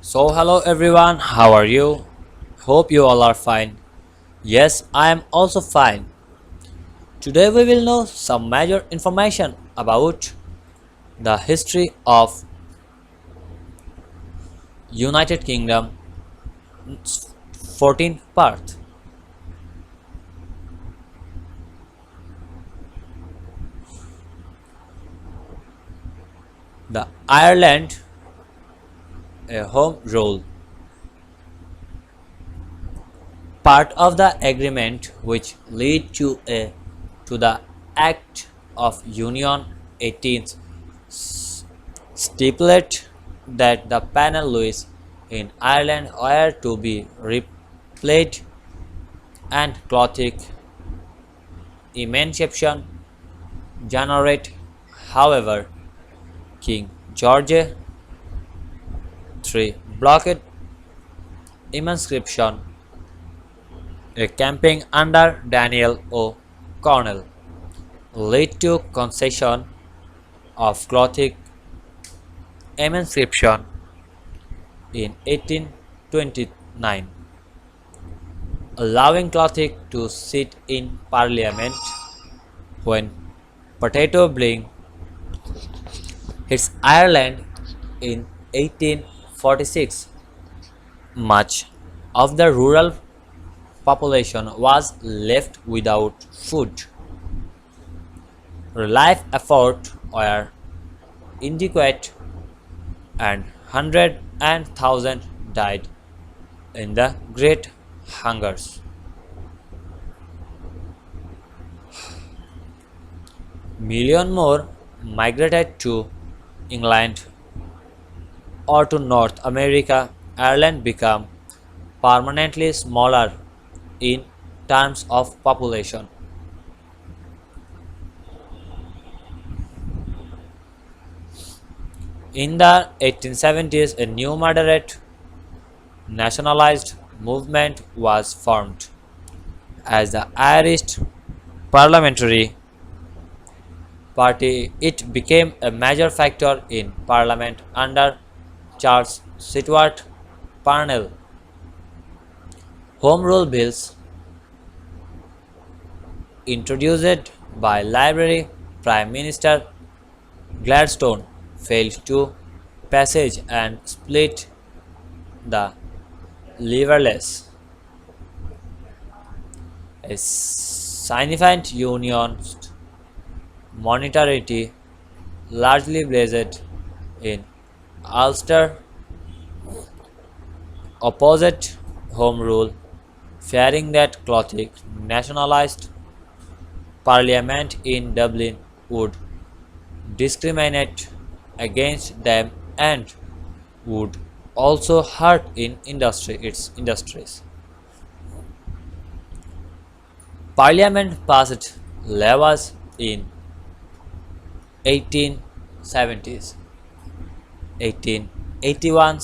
So, hello everyone, how are you? Hope you all are fine. Yes, I am also fine. Today we will know some major information about the history of United Kingdom 14th part. The Ireland a Home Rule. Part of the agreement which led to the Act of Union 18th stipulate that the panel in Ireland were to be replayed and Gothic emancipation generate. However, King George III blocked emancipation, a campaign under Daniel O'Connell led to concession of Gothic emancipation in 1829, allowing Gothic to sit in Parliament when Potato Bling hits Ireland in 1846. Much of the rural population was left without food. Relief efforts were inadequate and hundreds and thousands died in the Great Hungers. Millions more migrated to England or to North America. Ireland became permanently smaller in terms of population. In the 1870s, a new moderate nationalist movement was formed as the Irish Parliamentary Party. It became a major factor in Parliament under Charles Stewart Parnell. Home Rule bills introduced by Library Prime Minister Gladstone failed to passage and split the Liberals, a significant unionist minority largely based in Ulster opposite Home Rule, fearing that Gothic nationalist parliament in Dublin would discriminate against them and would also hurt its industries. Parliament passed laws in 1870s, 1881,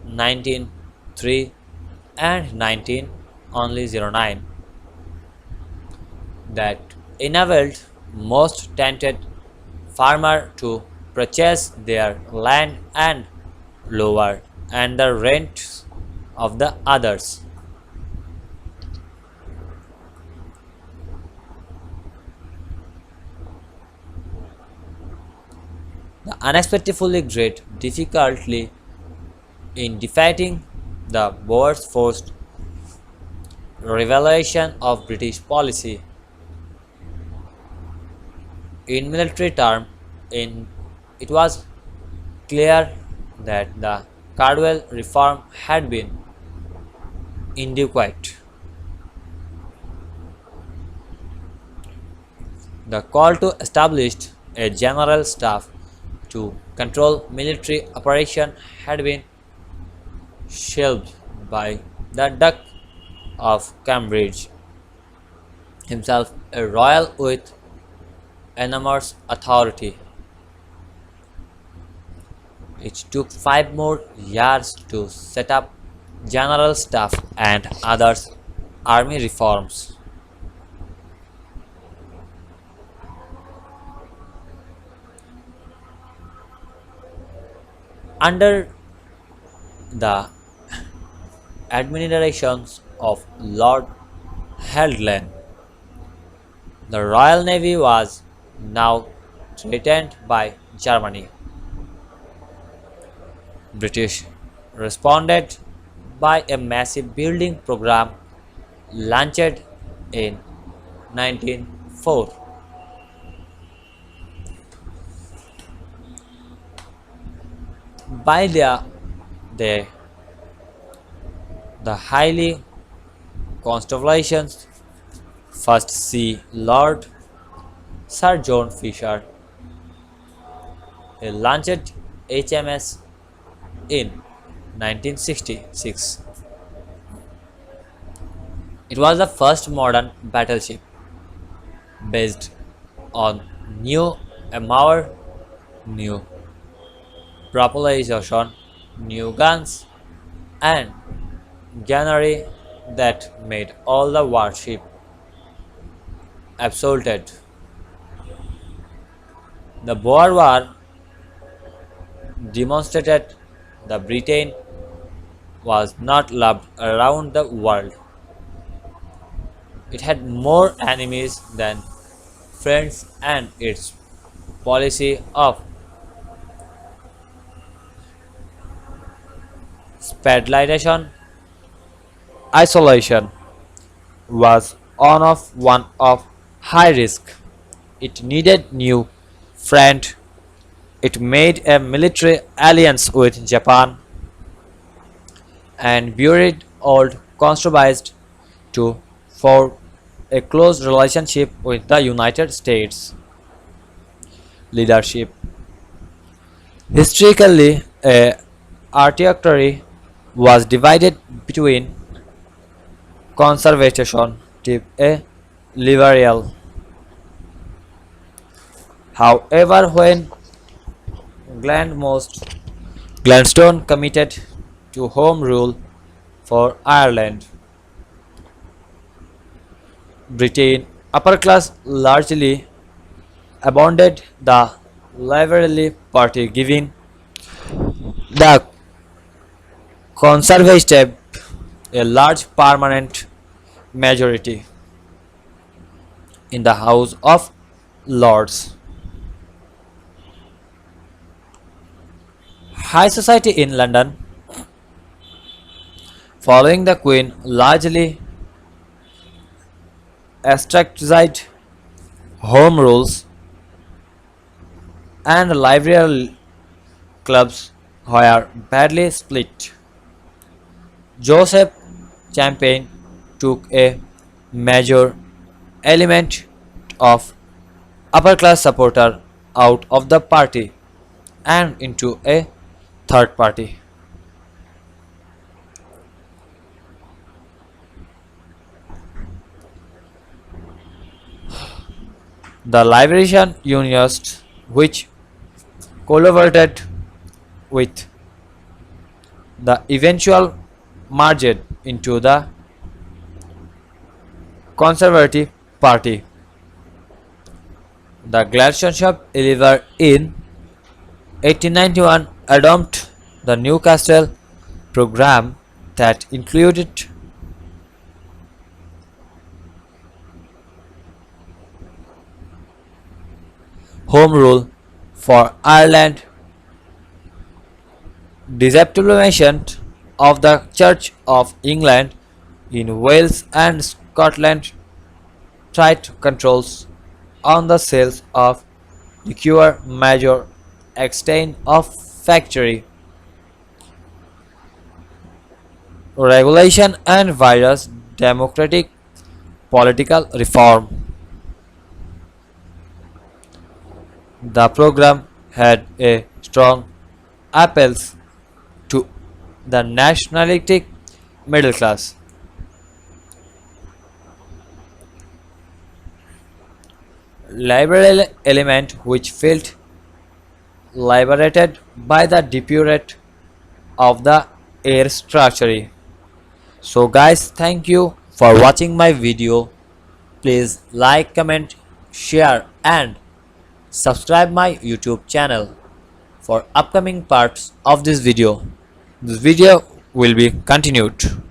1903 and 1909 that enabled most tented farmers to purchase their land and lower and the rents of the others. The unexpectedly great difficulty in defeating the Boers forced revelation of British policy in military terms. In it was clear that the Cardwell reform had been inadequate. The call to establish a general staff to control military operation had been shelved by the Duke of Cambridge, himself a royal with enormous authority. It took 5 more years to set up general staff and other army reforms. Under the administrations of Lord Haldane. The Royal Navy was now threatened by Germany. British responded by a massive building program launched in 1904. By the, the highly constellations first see Lord Sir John Fisher, he launched HMS in 1966. It was the first modern battleship based on new armor, new propulsion, new guns, and gunnery that made all the warship absolute. The Boer War demonstrated that Britain was not loved around the world. It had more enemies than friends, and its policy of spadilization, isolation was one of high risk. It needed new friend. It made a military alliance with Japan and buried old contribized to form a close relationship with the United States leadership. Historically, a artillery was divided between conservation to a liberal. However, when Glandmost Gladstone committed to Home Rule for Ireland, Britain upper class largely abandoned the Liberal Party, giving the Conservative a large permanent majority in the House of Lords. High society in London, following the Queen, largely ostracized Home Rules, and liberal clubs were badly split. Joseph Champagne took a major element of upper class supporter out of the party and into a third party. The Liberation Unionists, which collaborated with the eventual merged into the Conservative Party. The Gladstone delivered in 1891 adopted the Newcastle program that included Home Rule for Ireland, disestablishment of the Church of England in Wales and Scotland, tight controls on the sales of liquor, major extent of factory regulation, and various democratic political reform. The program had a strong appeal to the nationalistic middle class. Liberal element which felt liberated by the deputy of the aristocracy. So guys, thank you for watching my video. Please like, comment, share and subscribe my YouTube channel for upcoming parts of this video. This video will be continued.